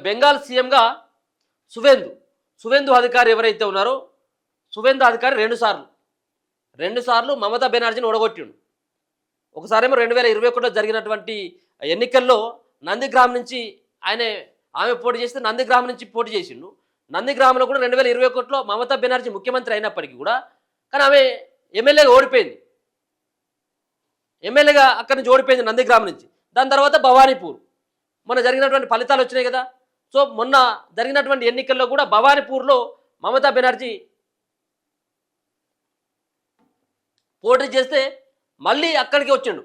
బెంగాల్ సీఎంగా సువేందు అధికారి ఎవరైతే ఉన్నారో సువేందు అధికారి రెండు సార్లు మమతా బెనర్జీని ఓడగొట్టిండు. ఒకసారేమో 2021లో జరిగినటువంటి ఎన్నికల్లో నందిగ్రామ్ నుంచి ఆమె పోటీ చేస్తే నందిగ్రామ్ నుంచి పోటీ చేసిండు. నందిగ్రామ్లో కూడా 2021లో మమతా బెనర్జీ ముఖ్యమంత్రి అయినప్పటికీ కూడా కానీ ఆమె ఎమ్మెల్యేగా ఓడిపోయింది. ఎమ్మెల్యేగా అక్కడి నుంచి ఓడిపోయింది నందిగ్రామ్ నుంచి. దాని తర్వాత భవానీపూర్ మొన్న జరిగినటువంటి ఫలితాలు వచ్చినాయి కదా. సో మొన్న జరిగినటువంటి ఎన్నికల్లో కూడా భవానీపూర్లో మమతా బెనర్జీ పోటీ చేస్తే మళ్ళీ అక్కడికి వచ్చిండు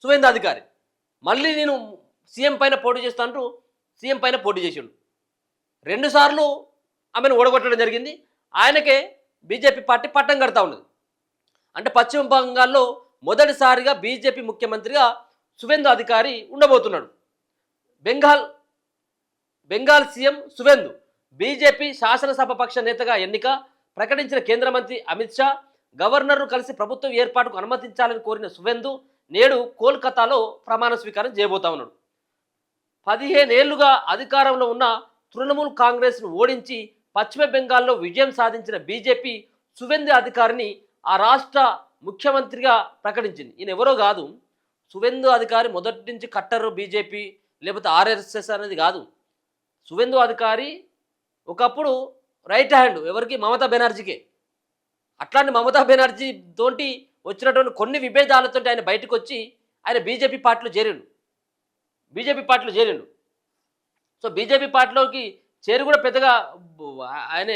సువేందు అధికారి. మళ్ళీ నేను సీఎం పైన పోటీ చేస్తాను సీఎం పైన పోటీ చేసిండు. 2 సార్లు ఆమెను ఓడగొట్టడం జరిగింది. ఆయనకే బీజేపీ పార్టీ పట్టం కడతా ఉన్నది. అంటే పశ్చిమ బెంగాల్లో మొదటిసారిగా బీజేపీ ముఖ్యమంత్రిగా సువేందు అధికారి ఉండబోతున్నాడు. బెంగాల్ సీఎం సువేందు బీజేపీ శాసనసభ పక్ష నేతగా ఎన్నిక ప్రకటించిన కేంద్ర మంత్రి అమిత్ షా గవర్నర్ను కలిసి ప్రభుత్వం ఏర్పాటుకు అనుమతించాలని కోరిన సువేందు నేడు కోల్కతాలో ప్రమాణ స్వీకారం చేయబోతా ఉన్నాడు. 15 ఏళ్లుగా అధికారంలో ఉన్న తృణమూల్ కాంగ్రెస్ను ఓడించి పశ్చిమ బెంగాల్లో విజయం సాధించిన బీజేపీ సువేందు అధికారిని ఆ రాష్ట్ర ముఖ్యమంత్రిగా ప్రకటించింది. ఈయన ఎవరో కాదు, సువేందు అధికారి మొదటి నుంచి కట్టరు బీజేపీ లేకపోతే ఆర్ఎస్ఎస్ అనేది కాదు. సువేందు అధికారి ఒకప్పుడు రైట్ హ్యాండ్ ఎవరికి, మమతా బెనర్జీకే. అట్లాంటి మమతా బెనర్జీ తోటి వచ్చినటువంటి కొన్ని విభేదాలతో ఆయన బయటకు వచ్చి ఆయన బీజేపీ పార్టీలో చేరిండు. సో బీజేపీ పార్టీలోకి చేరి కూడా పెద్దగా ఆయన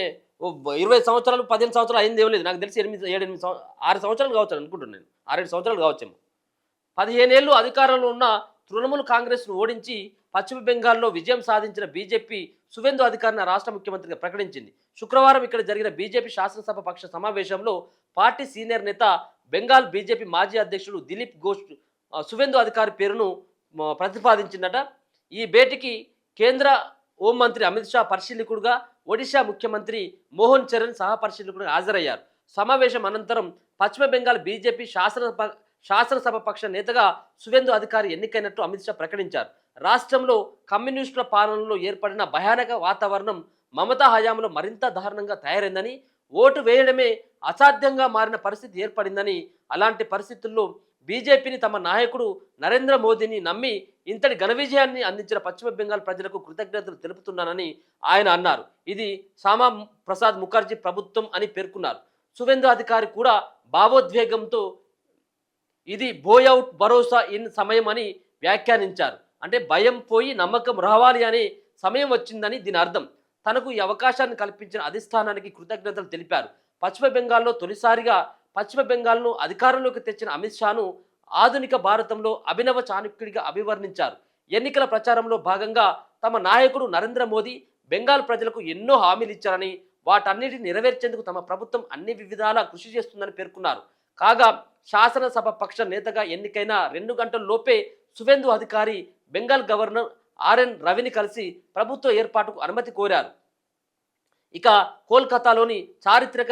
20 సంవత్సరాలు 15 సంవత్సరాలు అయింది ఏం లేదు. నాకు తెలిసి 6 సంవత్సరాలు కావచ్చు అనుకుంటున్నాను. 6-7 సంవత్సరాలు కావచ్చేమో. 15 ఏళ్ళు అధికారంలో ఉన్న తృణమూల్ కాంగ్రెస్ను ఓడించి పశ్చిమ బెంగాల్లో విజయం సాధించిన బీజేపీ సువేందు అధికారిని రాష్ట్ర ముఖ్యమంత్రిగా ప్రకటించింది. శుక్రవారం ఇక్కడ జరిగిన బీజేపీ శాసనసభ పక్ష సమావేశంలో పార్టీ సీనియర్ నేత బెంగాల్ బీజేపీ మాజీ అధ్యక్షుడు దిలీప్ ఘోష్ సువేందు అధికారి పేరును ప్రతిపాదించిందట. ఈ భేటీకి కేంద్ర హోంమంత్రి అమిత్ షా పరిశీలకుడుగా, ఒడిశా ముఖ్యమంత్రి మోహన్ చరణ్ సహా పరిశీలకుడుగా హాజరయ్యారు. సమావేశం అనంతరం పశ్చిమ బెంగాల్ బీజేపీ శాసనసభ పక్ష నేతగా సువేందు అధికారి ఎన్నికైనట్టు అమిత్ షా ప్రకటించారు. రాష్ట్రంలో కమ్యూనిస్టుల పాలనలో ఏర్పడిన భయానక వాతావరణం మమతా హయాంలో మరింత దారుణంగా తయారైందని, ఓటు వేయడమే అసాధ్యంగా మారిన పరిస్థితి ఏర్పడిందని, అలాంటి పరిస్థితుల్లో బీజేపీని తమ నాయకుడు నరేంద్ర మోదీని నమ్మి ఇంతటి ఘన విజయాన్ని అందించిన పశ్చిమ బెంగాల్ ప్రజలకు కృతజ్ఞతలు తెలుపుతున్నానని ఆయన అన్నారు. ఇది శ్యామా ప్రసాద్ ముఖర్జీ ప్రభుత్వం అని పేర్కొన్నారు. సువేందు అధికారి కూడా భావోద్వేగంతో ఇది బోయౌట్ భరోసా ఇన్ సమయం అని వ్యాఖ్యానించారు. అంటే భయం పోయి నమ్మకం రావాలి అనే సమయం వచ్చిందని దీని అర్థం. తనకు ఈ అవకాశాన్ని కల్పించిన అధిష్టానానికి కృతజ్ఞతలు తెలిపారు. పశ్చిమ బెంగాల్లో తొలిసారిగా పశ్చిమ బెంగాల్ను అధికారంలోకి తెచ్చిన అమిత్ షాను ఆధునిక భారతంలో అభినవ చాణక్యుడిగా అభివర్ణించారు. ఎన్నికల ప్రచారంలో భాగంగా తమ నాయకుడు నరేంద్ర మోదీ బెంగాల్ ప్రజలకు ఎన్నో హామీలు ఇచ్చారని, వాటన్నిటిని నెరవేర్చేందుకు తమ ప్రభుత్వం అన్ని విధాలా కృషి చేస్తుందని పేర్కొన్నారు. కాగా శాసనసభ పక్ష నేతగా ఎన్నికైన 2 గంటల లోపే సువేందు అధికారి బెంగాల్ గవర్నర్ ఆర్ఎన్ రవిని కలిసి ప్రభుత్వ ఏర్పాటుకు అనుమతి కోరారు. ఇక కోల్కతాలోని చారిత్రక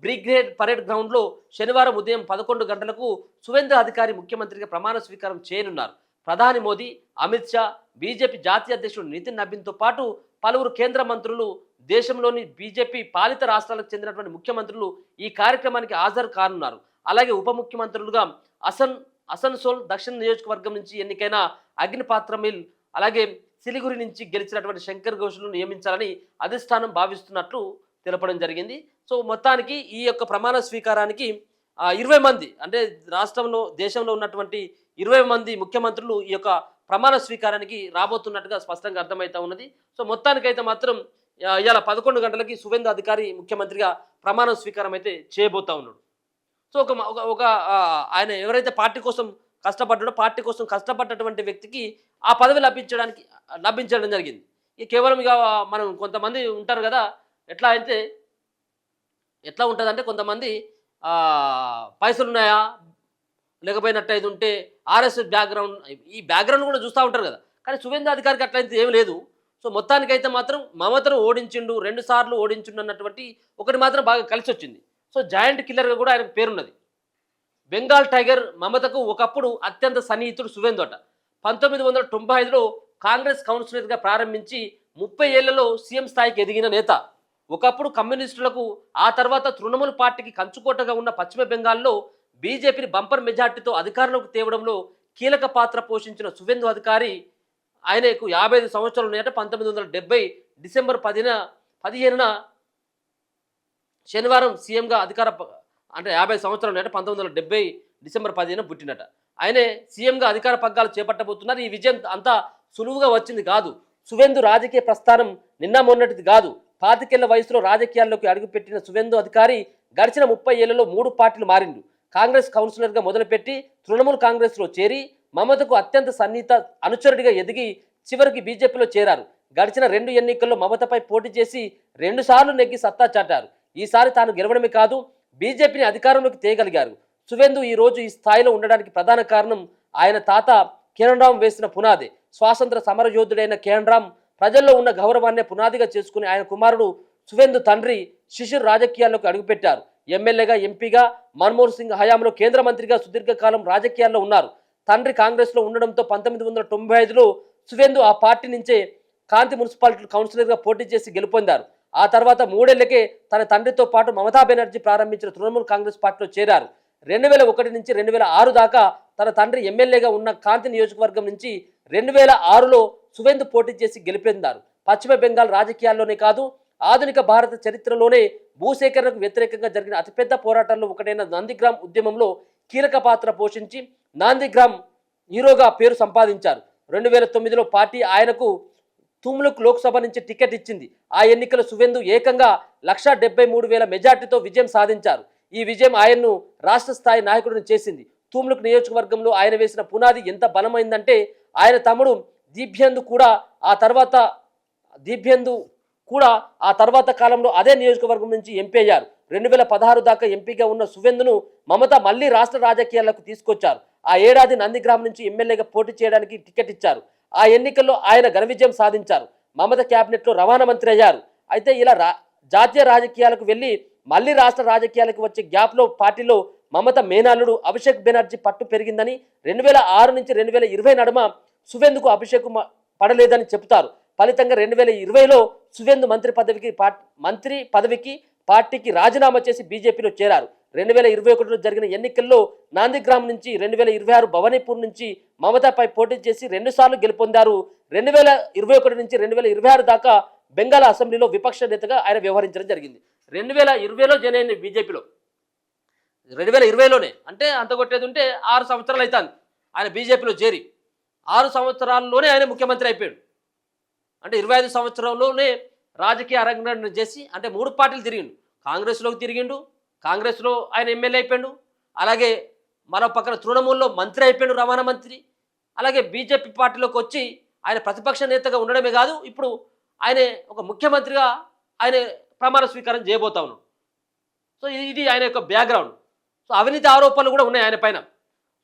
బ్రిగేడ్ పరేడ్ గ్రౌండ్లో శనివారం ఉదయం 11 గంటలకు సువేందు అధికారి ముఖ్యమంత్రిగా ప్రమాణ స్వీకారం చేయనున్నారు. ప్రధాని మోదీ, అమిత్ షా, బీజేపీ జాతీయ అధ్యక్షుడు నితిన్ నబీన్తో పాటు పలువురు కేంద్ర మంత్రులు, దేశంలోని బీజేపీ పాలిత రాష్ట్రాలకు చెందినటువంటి ముఖ్యమంత్రులు ఈ కార్యక్రమానికి హాజరు కానున్నారు. అలాగే ఉప ముఖ్యమంత్రులుగా అసన్సోల్ దక్షిణ నియోజకవర్గం నుంచి ఎన్నికైన అగ్నిపాత్ర మిల్, అలాగే సిలిగురి నుంచి గెలిచినటువంటి శంకర్ ఘోష్ను నియమించాలని అధిష్టానం భావిస్తున్నట్లు తెలపడం జరిగింది. సో మొత్తానికి ఈ యొక్క ప్రమాణ స్వీకారానికి 20 మంది, అంటే రాష్ట్రంలో దేశంలో ఉన్నటువంటి 20 మంది ముఖ్యమంత్రులు ఈ యొక్క ప్రమాణ స్వీకారానికి రాబోతున్నట్టుగా స్పష్టంగా అర్థమవుతా ఉన్నది. సో మొత్తానికైతే మాత్రం ఇవాళ 11 గంటలకి సువేందు అధికారి ముఖ్యమంత్రిగా ప్రమాణ స్వీకారం అయితే చేయబోతా ఉన్నాడు. సో ఒక ఆయన ఎవరైతే పార్టీ కోసం కష్టపడ్డాడో, పార్టీ కోసం కష్టపడ్డటువంటి వ్యక్తికి ఆ పదవి లభించడం జరిగింది. ఇక కేవలం ఇక మనం కొంతమంది ఉంటారు కదా, ఎట్లా ఉంటుందంటే కొంతమంది పైసలు ఉన్నాయా లేకపోయినట్టయితే ఉంటే ఆర్ఎస్ఎస్ బ్యాక్గ్రౌండ్, ఈ బ్యాక్గ్రౌండ్ కూడా చూస్తూ ఉంటారు కదా. కానీ సువేందు అధికారికి అట్లయితే ఏం లేదు. సో మొత్తానికైతే మాత్రం మమతను ఓడించిండు, 2 సార్లు ఓడించిండు అన్నటువంటి ఒకటి మాత్రం బాగా కలిసి వచ్చింది. సో జాయింట్ కిల్లర్గా కూడా ఆయనకు పేరున్నది. బెంగాల్ టైగర్ మమతకు ఒకప్పుడు అత్యంత సన్నిహితుడు సువేందు అట. 1995లో కాంగ్రెస్ కౌన్సిలర్గా ప్రారంభించి 30 ఏళ్లలో సీఎం స్థాయికి ఎదిగిన నేత. ఒకప్పుడు కమ్యూనిస్టులకు, ఆ తర్వాత తృణమూల్ పార్టీకి కంచుకోటగా ఉన్న పశ్చిమ బెంగాల్లో బీజేపీని బంపర్ మెజార్టీతో అధికారంలోకి తేవడంలో కీలక పాత్ర పోషించిన సువేందు అధికారి. ఆయనకు 55 సంవత్సరాలు ఉన్నాయట. 1970 డిసెంబర్ 15న శనివారం సీఎంగా అంటే 50 సంవత్సరాలు ఉన్నాయట. 1970 డిసెంబర్ 15న పుట్టినట. ఆయనే సీఎంగా అధికార పగ్గాలు చేపట్టబోతున్నారు. ఈ విజయం అంతా సులువుగా వచ్చింది కాదు. సువేందు రాజకీయ ప్రస్థానం నిన్న మొన్నటిది కాదు. 25 ఏళ్ల వయసులో రాజకీయాల్లోకి అడుగుపెట్టిన సువేందు అధికారి గడిచిన 30 ఏళ్లలో 3 పార్టీలు మారిండు. కాంగ్రెస్ కౌన్సిలర్గా మొదలుపెట్టి తృణమూల్ కాంగ్రెస్లో చేరి మమతకు అత్యంత సన్నిహిత అనుచరుడిగా ఎదిగి చివరికి బీజేపీలో చేరారు. గడిచిన 2 ఎన్నికల్లో మమతపై పోటీ చేసి 2 సార్లు నెగ్గి సత్తా చాటారు. ఈసారి తాను గెలవడమే కాదు, బీజేపీని అధికారంలోకి తేగలిగారు. సువేందు ఈ రోజు ఈ స్థాయిలో ఉండడానికి ప్రధాన కారణం ఆయన తాత కిరణ్ రామ్ వేసిన పునాది. స్వాతంత్ర సమరయోధుడైన కిరణ్ రామ్ ప్రజల్లో ఉన్న గౌరవాన్నే పునాదిగా చేసుకుని ఆయన కుమారుడు సువేందు తండ్రి శిశిర్ రాజకీయాల్లోకి అడుగుపెట్టారు. ఎమ్మెల్యేగా, ఎంపీగా, మన్మోహన్ సింగ్ హయాంలో కేంద్ర మంత్రిగా సుదీర్ఘకాలం రాజకీయాల్లో ఉన్నారు. తండ్రి కాంగ్రెస్లో ఉండడంతో 1995లో సువేందు ఆ పార్టీ నుంచే కాంతి మున్సిపాలిటీ కౌన్సిలర్గా పోటీ చేసి గెలుపొందారు. ఆ తర్వాత 3 ఏళ్లకే తన తండ్రితో పాటు మమతా బెనర్జీ ప్రారంభించిన తృణమూల్ కాంగ్రెస్ పార్టీలో చేరారు. 2001 నుంచి 2006 దాకా తన తండ్రి ఎమ్మెల్యేగా ఉన్న కాంతి నియోజకవర్గం నుంచి 2006లో సువేందు పోటీ చేసి గెలుపొందారు. పశ్చిమ బెంగాల్ రాజకీయాల్లోనే కాదు, ఆధునిక భారత చరిత్రలోనే భూసేకరణకు వ్యతిరేకంగా జరిగిన అతిపెద్ద పోరాటాల్లో ఒకటైన నందిగ్రామ్ ఉద్యమంలో కీలక పాత్ర పోషించి నందిగ్రామ్ హీరోగా పేరు సంపాదించారు. 2009లో పార్టీ ఆయనకు తుమ్లుక్ లోక్సభ నుంచి టికెట్ ఇచ్చింది. ఆ ఎన్నికల సువేందు ఏకంగా 1,73,000 మెజార్టీతో విజయం సాధించారు. ఈ విజయం ఆయన్ను రాష్ట్ర స్థాయి నాయకుడిని చేసింది. తుమ్లుక్ నియోజకవర్గంలో ఆయన వేసిన పునాది ఎంత బలమైందంటే ఆయన తమ్ముడు దీప్యేందు కూడా ఆ తర్వాత కాలంలో అదే నియోజకవర్గం నుంచి ఎంపీ అయ్యారు. 2016 దాకా ఎంపీగా ఉన్న సువేందును మమత మళ్లీ రాష్ట్ర రాజకీయాలకు తీసుకొచ్చారు. ఆ ఏడాది నందిగ్రామ్ నుంచి ఎమ్మెల్యేగా పోటీ చేయడానికి టికెట్ ఇచ్చారు. ఆ ఎన్నికల్లో ఆయన ఘన విజయం సాధించారు. మమత క్యాబినెట్లో రవాణా మంత్రి అయ్యారు. అయితే ఇలా జాతీయ రాజకీయాలకు వెళ్ళి మళ్లీ రాష్ట్ర రాజకీయాలకు వచ్చే గ్యాప్లో పార్టీలో మమత మేనల్లుడు అభిషేక్ బెనర్జీ పట్టు పెరిగిందని 2006 నుంచి 2020 నడుమ సువేందుకు అభిషేక్ పడలేదని చెబుతారు. ఫలితంగా 2020లో సువేందు మంత్రి పదవికి పార్టీకి రాజీనామా చేసి బీజేపీలో చేరారు. 2021లో జరిగిన ఎన్నికల్లో నాందిగ్రామ్ నుంచి, 2026 భవానీపూర్ నుంచి మమతాపై పోటీ చేసి 2 సార్లు గెలుపొందారు. 2021 నుంచి 2026 దాకా బెంగాల్ అసెంబ్లీలో విపక్ష నేతగా ఆయన వ్యవహరించడం జరిగింది. 2020లో జాయిన్ అయింది బీజేపీలో. 2020లోనే అంటే అంత కొట్టేది ఉంటే 6 సంవత్సరాలు అవుతుంది ఆయన బీజేపీలో చేరి. 6 సంవత్సరాల్లోనే ఆయన ముఖ్యమంత్రి అయిపోయాడు. అంటే 25 సంవత్సరంలోనే రాజకీయ అరంగేట్రం చేసి అంటే 3 పార్టీలు తిరిగిండు. కాంగ్రెస్లోకి తిరిగిండు, కాంగ్రెస్లో ఆయన ఎమ్మెల్యే అయిపోయాడు. అలాగే మరో పక్కన తృణమూల్లో మంత్రి అయిపోయాడు, రవాణా మంత్రి. అలాగే బీజేపీ పార్టీలోకి వచ్చి ఆయన ప్రతిపక్ష నేతగా ఉండడమే కాదు, ఇప్పుడు ఆయన ఒక ముఖ్యమంత్రిగా ఆయన ప్రమాణ స్వీకారం చేయబోతా ఉన్నాడు. సో ఇది ఆయన యొక్క బ్యాక్గ్రౌండ్. సో అవినీతి ఆరోపణలు కూడా ఉన్నాయి ఆయన పైన.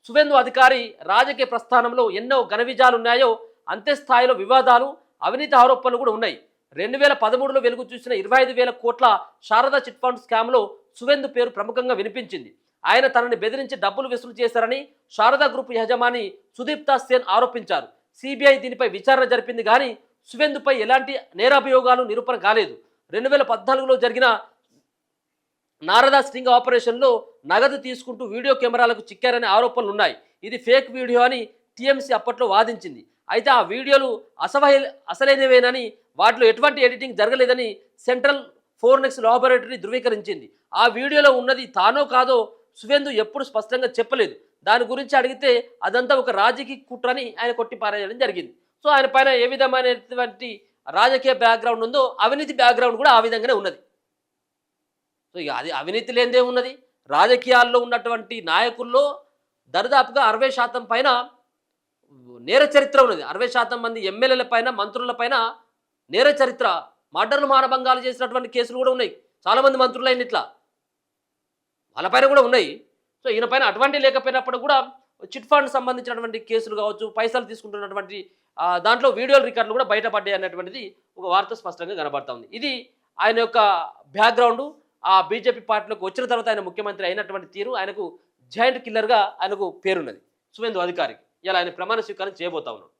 సువేందు అధికారి రాజకీయ ప్రస్థానంలో ఎన్నో ఘన విజయాలు ఉన్నాయో అంతే స్థాయిలో వివాదాలు, అవినీతి ఆరోపణలు కూడా ఉన్నాయి. 2013లో వెలుగు చూసిన 25,000 కోట్ల శారదా చిట్ ఫండ్ స్కామ్లో సువేందు పేరు ప్రముఖంగా వినిపించింది. ఆయన తనని బెదిరించి డబ్బులు వసూలు చేశారని శారదా గ్రూప్ యజమాని సుదీప్తా సేన్ ఆరోపించారు. సిబిఐ దీనిపై విచారణ జరిపింది కానీ సువేందుపై ఎలాంటి నేరాభియోగాలు నిరూపణ కాలేదు. 2014లో జరిగిన నారదా స్టింగ్ ఆపరేషన్లో నగదు తీసుకుంటూ వీడియో కెమెరాలకు చిక్కారనే ఆరోపణలు ఉన్నాయి. ఇది ఫేక్ వీడియో అని టీఎంసీ అప్పట్లో వాదించింది. అయితే ఆ వీడియోలు అసలైనవేనని, వాటిలో ఎటువంటి ఎడిటింగ్ జరగలేదని సెంట్రల్ ఫోరెన్సిక్ లాబొరేటరీ ధృవీకరించింది. ఆ వీడియోలో ఉన్నది తానో కాదో సువేందు ఎప్పుడు స్పష్టంగా చెప్పలేదు. దాని గురించి అడిగితే అదంతా ఒక రాజకీయ కుట్రని ఆయన కొట్టిపారేయడం జరిగింది. సో ఆయన పైన ఏ విధమైనటువంటి రాజకీయ బ్యాక్గ్రౌండ్ ఉందో అవినీతి బ్యాక్గ్రౌండ్ కూడా ఆ విధంగానే ఉన్నది. సో ఇక అది అవినీతి లేనిదే ఉన్నది. రాజకీయాల్లో ఉన్నటువంటి నాయకుల్లో దరిదాపుగా 60% పైన నేర చరిత్ర ఉన్నది. 60% మంది ఎమ్మెల్యేల పైన, మంత్రుల పైన నేర చరిత్ర, మర్డర్లు, మానభంగాలు చేసినటువంటి కేసులు కూడా ఉన్నాయి. చాలామంది మంత్రులు అయిన ఇట్లా వాళ్ళపైన కూడా ఉన్నాయి. సో ఈయన పైన అటువంటి లేకపోయినప్పుడు కూడా చిట్ ఫండ్ సంబంధించినటువంటి కేసులు కావచ్చు, పైసలు తీసుకుంటున్నటువంటి దాంట్లో వీడియో రికార్డులు కూడా బయటపడ్డాయి అన్నటువంటిది ఒక వార్త స్పష్టంగా కనబడతా ఉంది. ఇది ఆయన యొక్క బ్యాక్గ్రౌండ్. ఆ బీజేపీ పార్టీలోకి వచ్చిన తర్వాత ఆయన ముఖ్యమంత్రి అయినటువంటి తీరు, ఆయనకు జాయింట్ కిల్లర్గా ఆయనకు పేరున్నది సువేందు అధికారికి. ఇలా ఆయన ప్రమాణ స్వీకారం చేయబోతా ఉన్నాడు.